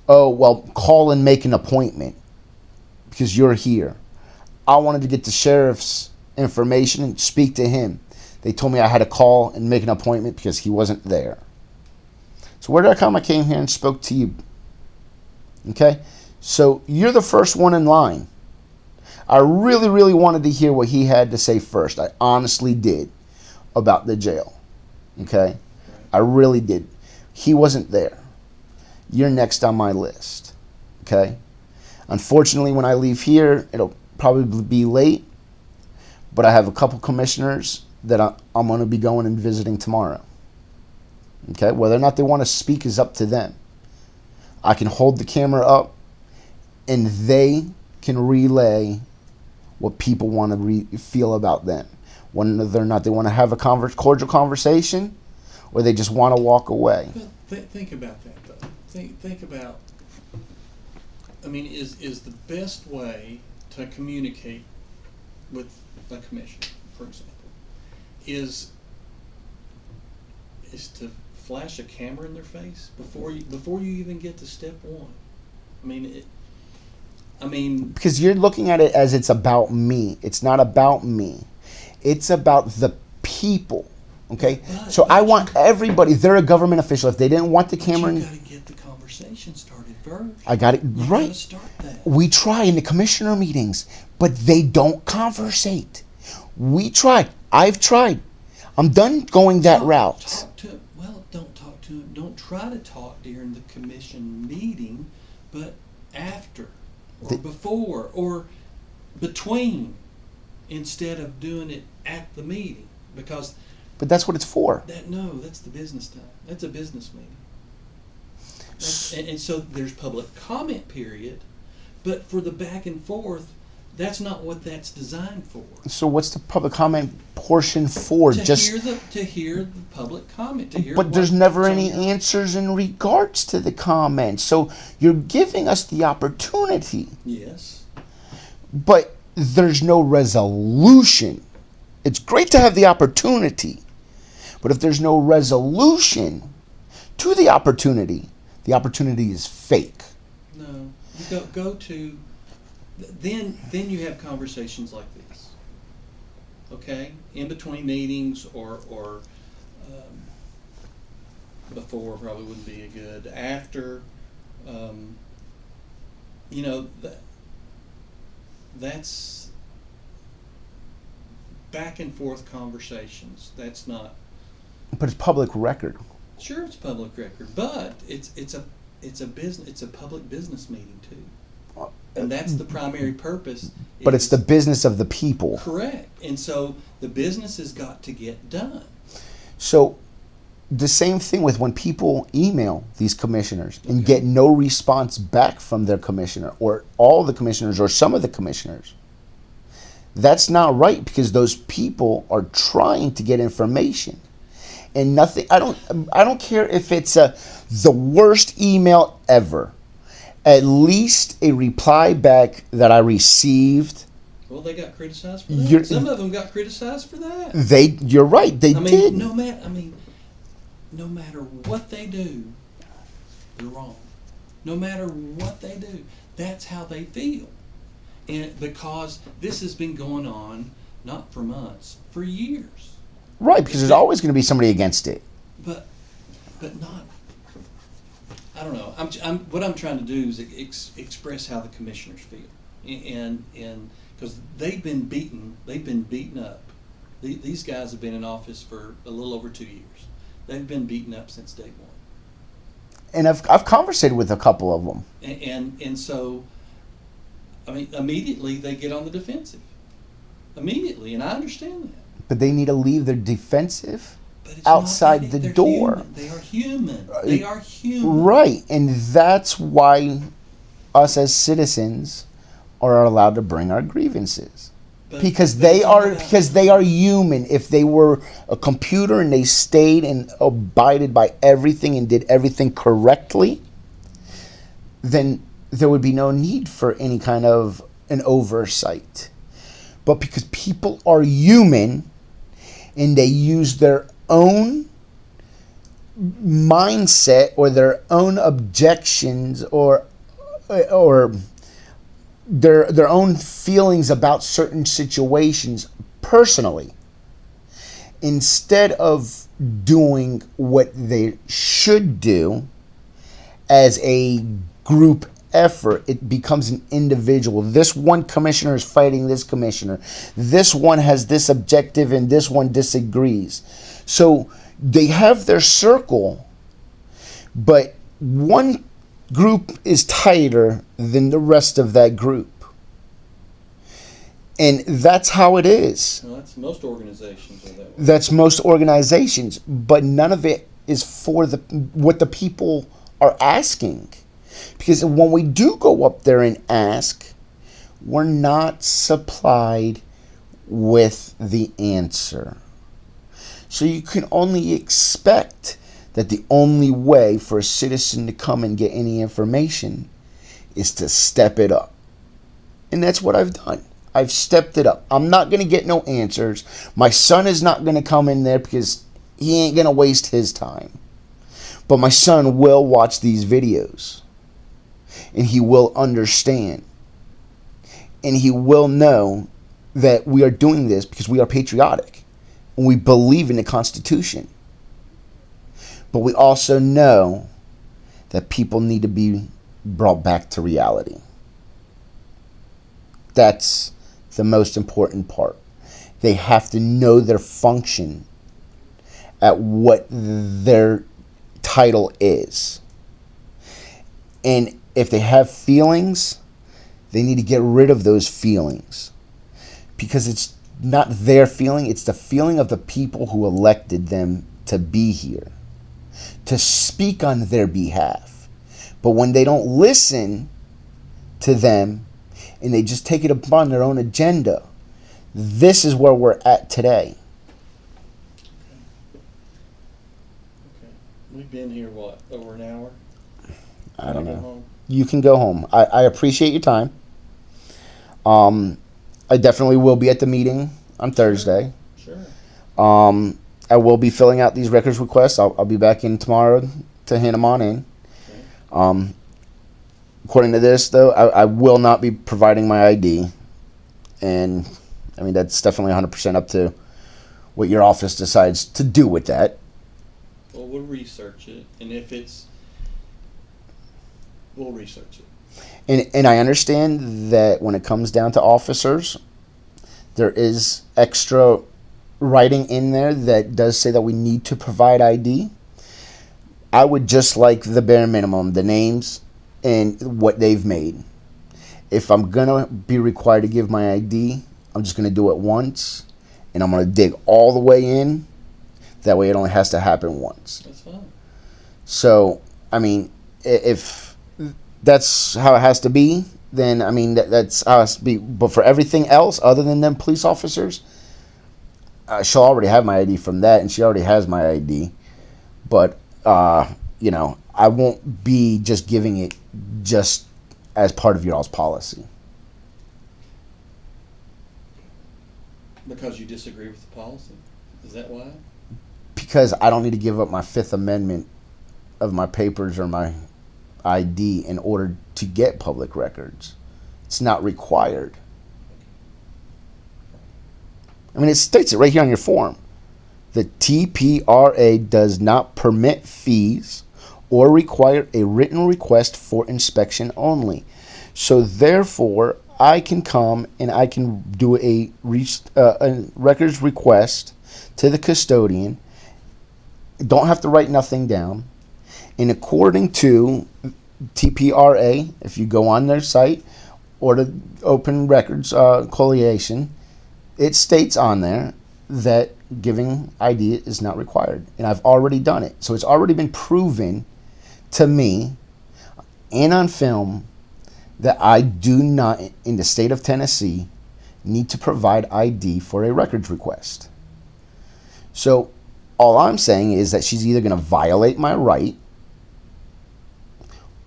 oh, well, call and make an appointment because you're here. I wanted to get the sheriff's information and speak to him. They told me I had to call and make an appointment because he wasn't there. So where did I come? I came here and spoke to you. Okay? So you're the first one in line. I really, really wanted to hear what he had to say first. I honestly did about the jail. Okay? I really did. He wasn't there. You're next on my list. Okay? Unfortunately, when I leave here, it'll probably be late. But I have a couple commissioners that I'm going to be going and visiting tomorrow. Okay? Whether or not they want to speak is up to them. I can hold the camera up and they can relay what people want to feel about them. Whether or not they want to have a cordial conversation or they just want to walk away. But think about that, though. Think about, I mean, is the best way to communicate with a commissioner, for example, is to flash a camera in their face before you even get to step one? I mean, because you're looking at it as it's about me. It's not about me. It's about the people. Okay? So I want everybody, they're a government official. If they didn't want the camera, you got to get the conversation started first. I got it right. Start that. We try in the commissioner meetings, but they don't conversate. We try. I've tried. I'm done going that route. Don't talk to him. Don't try to talk during the commission meeting, but after or before or between, instead of doing it at the meeting, because. But that's what it's for. That's the business time. That's a business meeting. And so there's public comment period, but for the back and forth, that's not what that's designed for. So what's the public comment portion for? To hear the public comment. But there's never any answers in regards to the comments. So you're giving us the opportunity. Yes. But there's no resolution. It's great to have the opportunity. But if there's no resolution to the opportunity is fake. No. You go to... Then you have conversations like this, okay? In between meetings or before probably wouldn't be a good. After, that's back and forth conversations. That's not. But it's public record. Sure, it's public record, but it's a public business meeting too. And that's the primary purpose. But it's the business of the people. Correct. And so the business has got to get done. So the same thing with when people email these commissioners and get no response back from their commissioner or all the commissioners or some of the commissioners. That's not right because those people are trying to get information. And nothing, I don't care if it's the worst email ever. At least a reply back that I received. Well, they got criticized for that. Some of them got criticized for that. You're right. They did. No matter what they do, they're wrong. No matter what they do, that's how they feel. And because this has been going on, not for months, for years. Right, because there's always going to be somebody against it. But not. I don't know. What I'm trying to do is express how the commissioners feel, and because they've been beaten up. These guys have been in office for a little over 2 years. They've been beaten up since day one. And I've conversated with a couple of them. And so, I mean, immediately they get on the defensive. Immediately, and I understand that. But they need to leave their defensive outside the door. Human. They are human. They are human. Right, and that's why us as citizens are allowed to bring our grievances. Because they are human. If they were a computer and they stayed and abided by everything and did everything correctly, then there would be no need for any kind of an oversight. But because people are human and they use their own mindset or their own objections or their own feelings about certain situations personally, instead of doing what they should do as a group effort. It becomes an individual. This one commissioner is fighting this commissioner. This one has this objective and this one disagrees. So they have their circle, but one group is tighter than the rest of that group. And that's how it is. Well, that's most organizations are that way. That's most organizations, but none of it is for what the people are asking. Because when we do go up there and ask, we're not supplied with the answer. So you can only expect that the only way for a citizen to come and get any information is to step it up. And that's what I've done. I've stepped it up. I'm not going to get no answers. My son is not going to come in there because he ain't going to waste his time. But my son will watch these videos. And he will understand. And he will know that we are doing this because we are patriotic. And we believe in the Constitution. But we also know that people need to be brought back to reality. That's the most important part. They have to know their function at what their title is. And if they have feelings, they need to get rid of those feelings. Because it's not their feeling, it's the feeling of the people who elected them to be here, to speak on their behalf. But when they don't listen to them and they just take it upon their own agenda, this is where we're at today. Okay. We've been here, what, over an hour? I don't Go know. home? You can go home. I appreciate your time. I definitely will be at the meeting on Thursday. Sure. I will be filling out these records requests. I'll be back in tomorrow to hand them on in. Okay. According to this, though, I will not be providing my ID. And, I mean, that's definitely 100% up to what your office decides to do with that. Well, we'll research it, and if we'll research it. And I understand that when it comes down to officers, there is extra writing in there that does say that we need to provide ID. I would just like the bare minimum, the names and what they've made. If I'm going to be required to give my ID, I'm just going to do it once, and I'm going to dig all the way in. That way it only has to happen once. That's fine. So, I mean, if that's how it has to be, then, I mean, that's how it has to be. But for everything else, other than them police officers, she'll already have my ID from that, and she already has my ID. But, you know, I won't be just giving it just as part of your all's policy. Because you disagree with the policy? Is that why? Because I don't need to give up my Fifth Amendment of my papers or my ID in order to get public records. It's not required. I mean, it states it right here on your form. The TPRA does not permit fees or require a written request for inspection only. So therefore, I can come and I can do a records request to the custodian. Don't have to write nothing down. And according to TPRA, if you go on their site or the Open Records Coalition, it states on there that giving ID is not required. And I've already done it. So it's already been proven to me and on film that I do not, in the state of Tennessee, need to provide ID for a records request. So all I'm saying is that she's either going to violate my right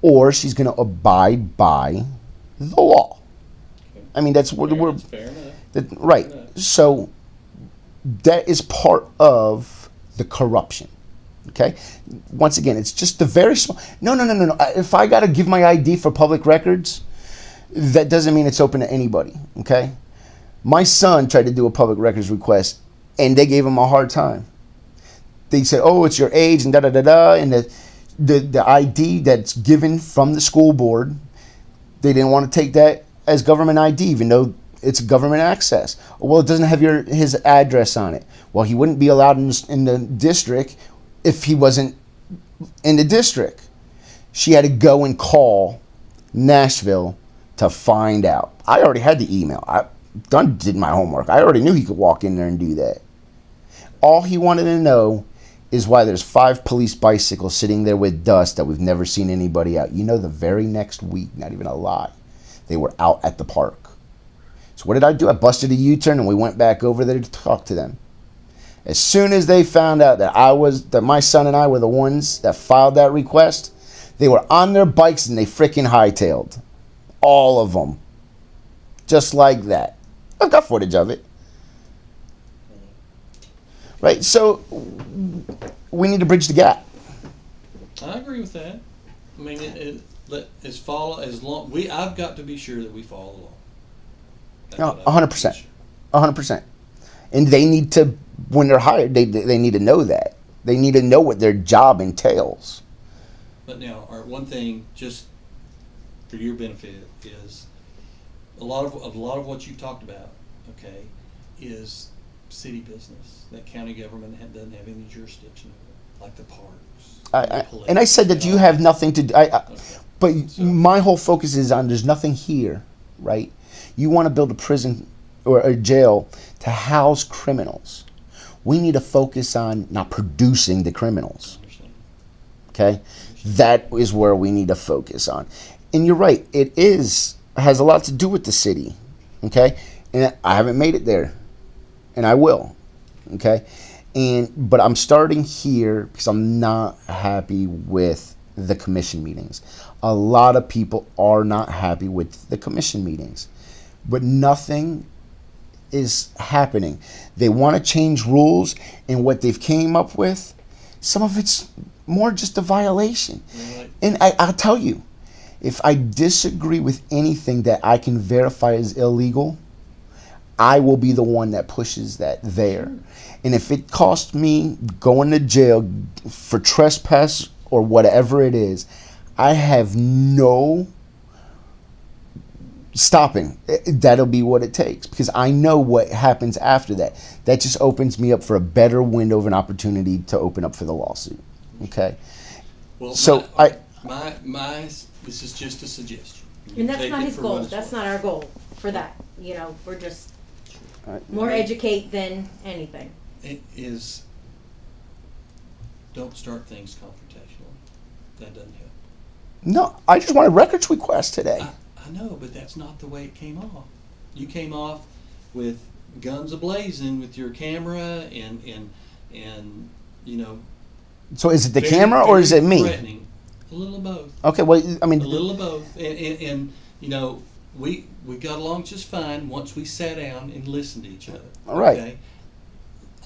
or she's going to abide by the law. Okay. I mean, that's what we're... Fair enough. Right. Fair enough. So that is part of the corruption. Okay? Once again, it's just the very small. No. If I got to give my ID for public records, that doesn't mean it's open to anybody. Okay? My son tried to do a public records request, and they gave him a hard time. They said, "Oh, it's your age and da da da da," and the ID that's given from the school board, they didn't want to take that as government ID, even though it's government access. Well, it doesn't have his address on it. Well, he wouldn't be allowed in the district if he wasn't in the district. She had to go and call Nashville to find out. I already had the email. I did my homework. I already knew he could walk in there and do that. All he wanted to know is why there's 5 police bicycles sitting there with dust that we've never seen anybody out. You know, the very next week, not even a lie, they were out at the park. So what did I do? I busted a U-turn and we went back over there to talk to them. As soon as they found out that my son and I were the ones that filed that request, they were on their bikes and they freaking hightailed. All of them. Just like that. I've got footage of it. Right? So we need to bridge the gap. I agree with that. I mean, I've got to be sure that we follow the law. 100%. 100%. And they need to, when they're hired, they need to know that. They need to know what their job entails. But now, one thing, just for your benefit, is a lot of what you talked about, okay, is city business. That county government doesn't have any jurisdiction over it, like the parks. And I said that you have nothing to do. Okay. But So, my whole focus is on there's nothing here, right? You want to build a prison or a jail to house criminals. We need to focus on not producing the criminals. Okay? That is where we need to focus on. And you're right, it has a lot to do with the city. Okay? And I haven't made it there. And I will. Okay? But I'm starting here because I'm not happy with the commission meetings. A lot of people are not happy with the commission meetings. But nothing is happening. They want to change rules, and what they've came up with, some of it's more just a violation. Right. And I'll tell you, if I disagree with anything that I can verify is illegal, I will be the one that pushes that there. Sure. And if it costs me going to jail for trespass or whatever it is, I have no stopping. That'll be what it takes, because I know what happens after that. That just opens me up for a better window of an opportunity to open up for the lawsuit. Okay. Well, So this is just a suggestion. And that's Take not it his for goal. what it's That's worth. not our goal for that. You know, we're just Right. more educate than anything. It is. Don't start things confrontational. That doesn't help. No, I just want a records request today. I know, but that's not the way it came off. You came off with guns ablazing with your camera and you know. So is it the very, camera or very is it me? threatening. A little of both. Okay, well, I mean, A little of both, and you know, we got along just fine once we sat down and listened to each other. Right. Okay?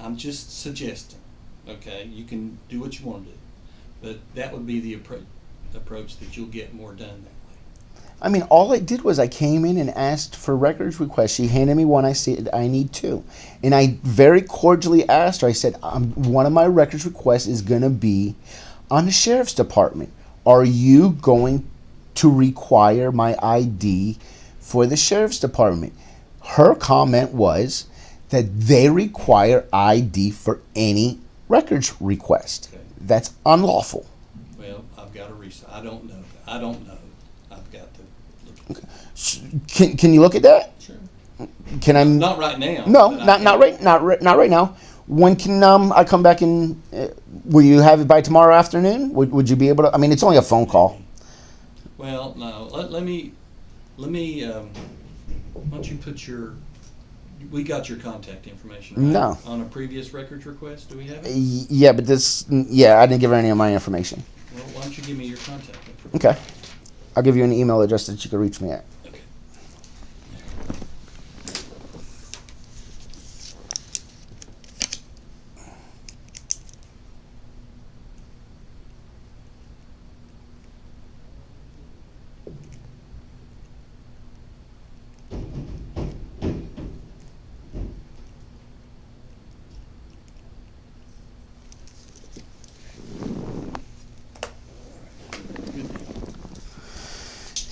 I'm just suggesting. Okay, you can do what you want to do, but that would be the approach that you'll get more done that way. I mean, all I did was I came in and asked for records requests. She handed me one. I said, I need 2. And I very cordially asked her, I said, one of my records requests is going to be on the sheriff's department. Are you going to require my ID for the sheriff's department? Her comment was that they require ID for any records request. Okay. That's unlawful. Well, I've got to research. I don't know. I've got to look. Can you look at that? Sure. Can I? Not right now. No, but not right now. When can I come back and will you have it by tomorrow afternoon? Would you be able to? I mean, it's only a phone call. Well, no. Let me. Why don't you put your? We got your contact information, right? No. On a previous records request, do we have it? Yeah, but I didn't give her any of my information. Well, why don't you give me your contact information? Okay, I'll give you an email address that you can reach me at. Okay.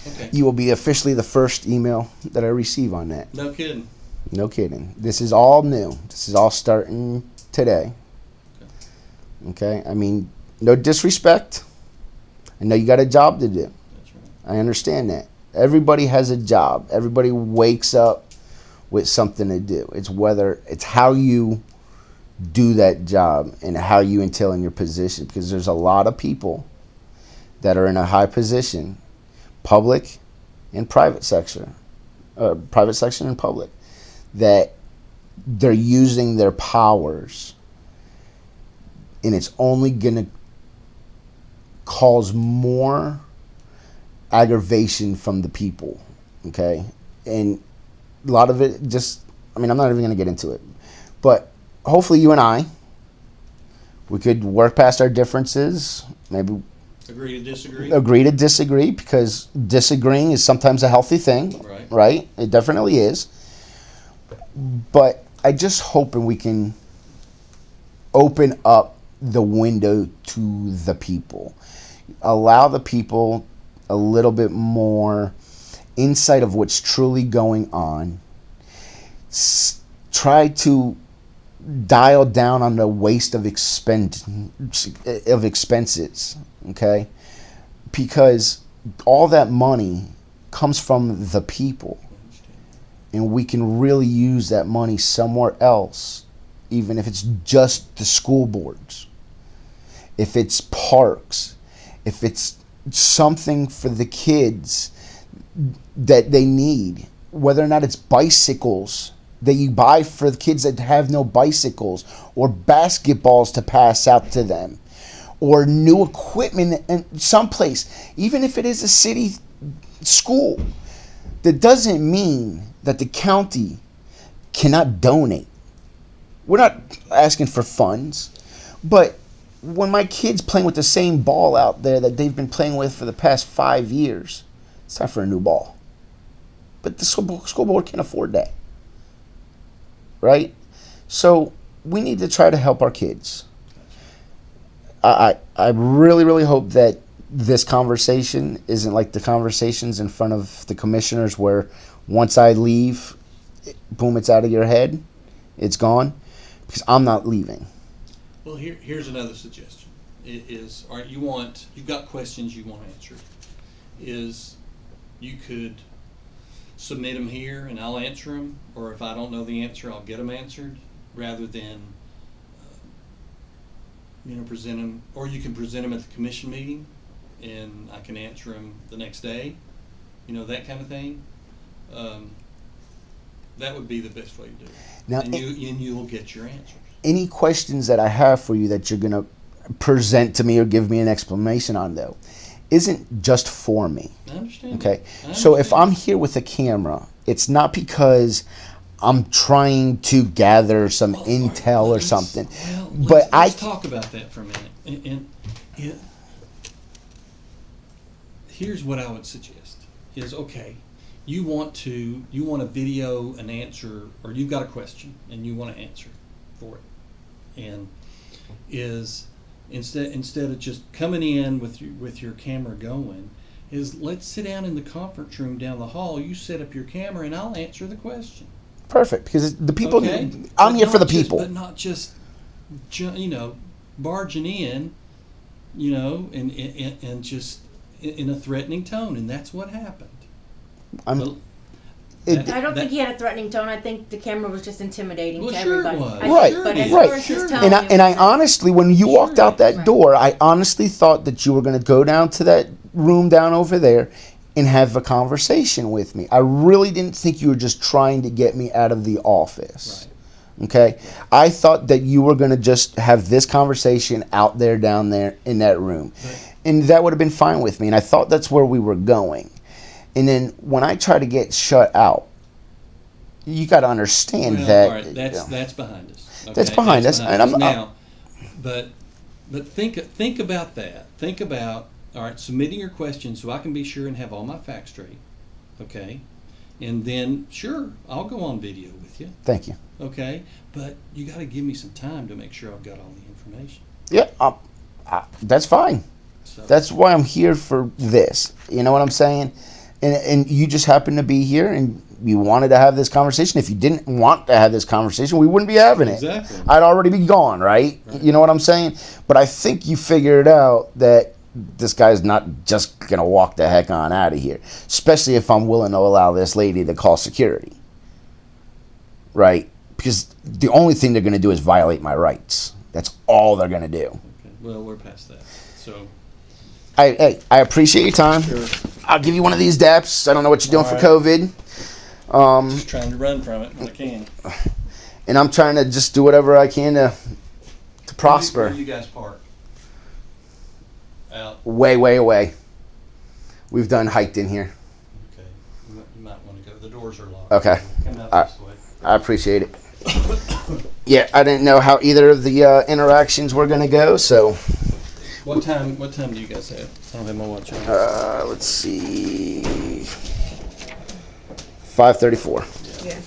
Okay. You will be officially the first email that I receive on that. No kidding. No kidding. This is all new. This is all starting today. Okay? I mean, no disrespect. I know you got a job to do. That's right. I understand that. Everybody has a job. Everybody wakes up with something to do. It's how you do that job and how you entail in your position, because there's a lot of people that are in a high position, public and private sector, private section and public, that they're using their powers, and it's only going to cause more aggravation from the people, okay? And a lot of it just, I mean, I'm not even going to get into it, but hopefully you and I, we could work past our differences, maybe Agree to disagree? agree to disagree, because disagreeing is sometimes a healthy thing, Right. right? It definitely is. But I just hoping we can open up the window to the people. Allow the people a little bit more insight of what's truly going on. Try to dial down on the waste of expenses, okay? Because all that money comes from the people, and we can really use that money somewhere else, even if it's just the school boards, if it's parks, if it's something for the kids that they need, whether or not it's bicycles that you buy for the kids that have no bicycles, or basketballs to pass out to them, or new equipment in someplace, even if it is a city school. That doesn't mean that the county cannot donate. We're not asking for funds, but when my kid's playing with the same ball out there that they've been playing with for the past 5 years, it's time for a new ball. But the school board can't afford that, right? So we need to try to help our kids. I really, really hope that this conversation isn't like the conversations in front of the commissioners where once I leave, boom, it's out of your head. It's gone. Because I'm not leaving. Well, here's another suggestion. All right, you've got questions you want answered. You could submit them here and I'll answer them, or if I don't know the answer, I'll get them answered, rather than present them, or you can present them at the commission meeting and I can answer them the next day, that kind of thing. That would be the best way to do it. Now, and you'll get your answers. Any questions that I have for you that you're going to present to me or give me an explanation on, though, isn't just for me. I understand. Okay? So if I'm here with a camera, it's not because I'm trying to gather some intel or something. Well, let's talk about that for a minute. And here's what I would suggest is, okay, you want to video an answer, or you've got a question and you want to answer for it, and instead of just coming in with your camera going, is let's sit down in the conference room down the hall. You set up your camera and I'll answer the question. Perfect, because the people. Okay? I'm here for the people, but not just barging in, and just in a threatening tone, and that's what happened. I don't think he had a threatening tone. I think the camera was just intimidating to sure everybody. It was. Right, But as right. far as his tone, And I honestly, when you walked out that door, I honestly thought that you were going to go down to that room down over there and have a conversation with me. I really didn't think you were just trying to get me out of the office. Right. Okay? I thought that you were going to just have this conversation out there, down there in that room. Right. And that would have been fine with me. And I thought that's where we were going. And then when I try to get shut out, you got to understand that. All right, that's behind us. Okay? That's behind us. And I'm now, but think about that. Think about All right, submitting your questions so I can be sure and have all my facts straight. Okay, and then sure, I'll go on video with you. Thank you. Okay, but you got to give me some time to make sure I've got all the information. Yeah, that's fine. So, That's why I'm here for this. You know what I'm saying? And you just happen to be here and you wanted to have this conversation. If you didn't want to have this conversation, we wouldn't be having it. Exactly. I'd already be gone, right? You know what I'm saying? But I think you figured out that this guy's not just going to walk the heck on out of here, especially if I'm willing to allow this lady to call security. Right? Because the only thing they're going to do is violate my rights. That's all they're going to do. okay. Well, we're past that. So, I appreciate your time. sure. I'll give you one of these daps. I don't know what you're doing for All COVID. Just trying to run from it when I can. And I'm trying to just do whatever I can to prosper. Where do you guys park? Out. Way, way away. We've done hiked in here. Okay. You might want to go. The doors are locked. Okay. Come out All this way. I appreciate it. Yeah, I didn't know how either of the interactions were going to go, so What time do you guys have? I don't have my watch on. let's see. 5:34. Yeah.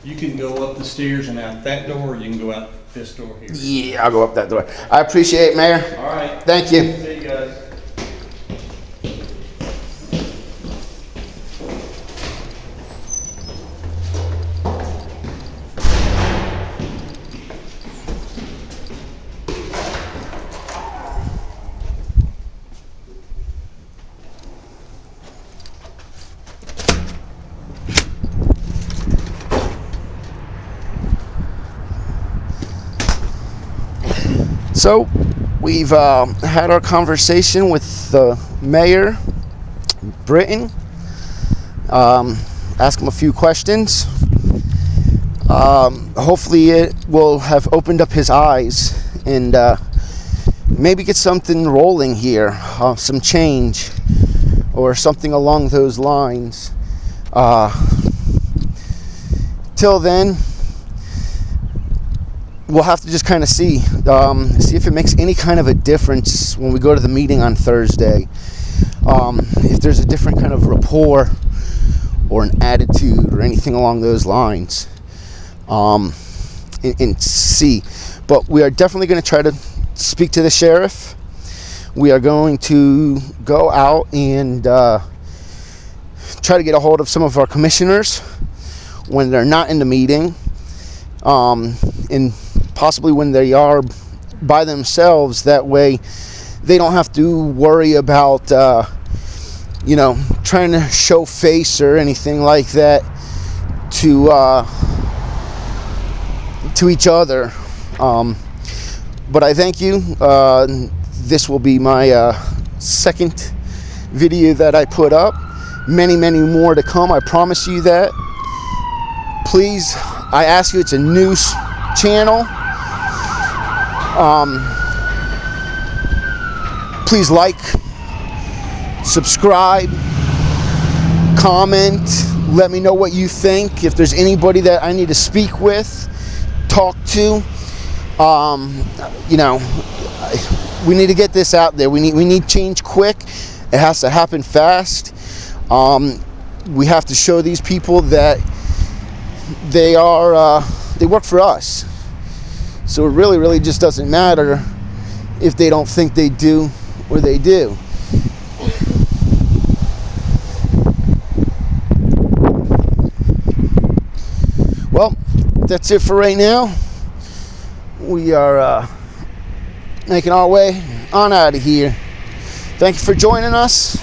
You can go up the stairs and out that door, or you can go out this door here. Yeah, I'll go up that door. I appreciate it, Mayor. All right. Thank you. See you guys. So, we've had our conversation with the mayor, Brittian. Ask him a few questions. Hopefully it will have opened up his eyes and maybe get something rolling here, some change or something along those lines. Till then, we'll have to just kind of see if it makes any kind of a difference when we go to the meeting on Thursday. If there's a different kind of rapport or an attitude or anything along those lines, and see. But we are definitely going to try to speak to the sheriff. We are going to go out and try to get a hold of some of our commissioners when they're not in the meeting, and possibly when they are by themselves. That way they don't have to worry about trying to show face or anything like that to each other. But I thank you. This will be my second video that I put up. Many more to come, I promise you that. Please, I ask you, it's a new channel. Please like, subscribe, comment, let me know what you think. If there's anybody that I need to speak with, talk to, we need to get this out there. We need change quick. It has to happen fast. We have to show these people that they work for us. So it really just doesn't matter if they don't think they do or they do. Well, that's it for right now. We are making our way on out of here. Thank you for joining us.